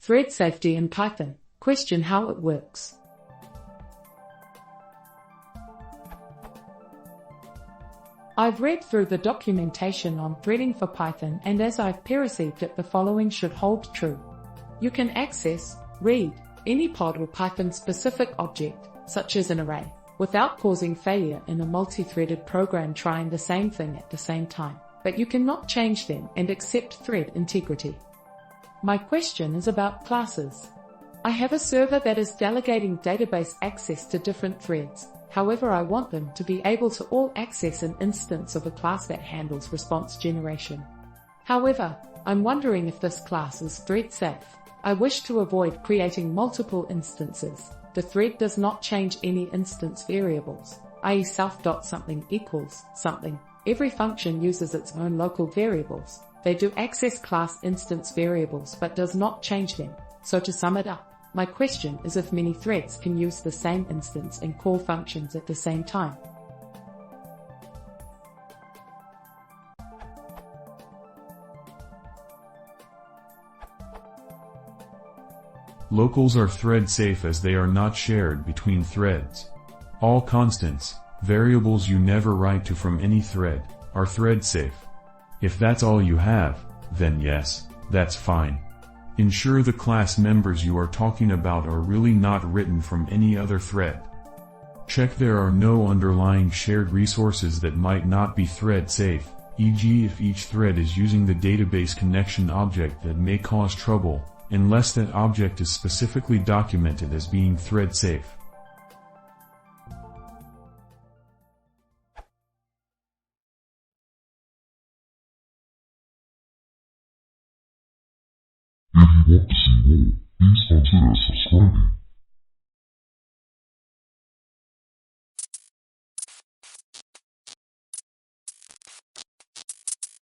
Thread safety in Python. Question how it works. I've read through the documentation on threading for Python, and as I've perceived it, the following should hold true. You can access, read, any pod or Python-specific object, such as an array, without causing failure in a multi-threaded program trying the same thing at the same time, but you cannot change them and accept thread integrity. My question is about classes. I have a server that is delegating database access to different threads. However, I want them to be able to all access an instance of a class that handles response generation. However, I'm wondering if this class is thread safe. I wish to avoid creating multiple instances. The thread does not change any instance variables, i.e. self.something equals something. Every function uses its own local variables. They do access class instance variables but does not change them. So to sum it up, my question is if many threads can use the same instance and call functions at the same time. Locals are thread safe as they are not shared between threads. All constants, variables you never write to from any thread, are thread safe. If that's all you have, then yes, that's fine. Ensure the class members you are talking about are really not written from any other thread. Check there are no underlying shared resources that might not be thread safe, e.g. if each thread is using the database connection object that may cause trouble, unless that object is specifically documented as being thread safe. If you want to see more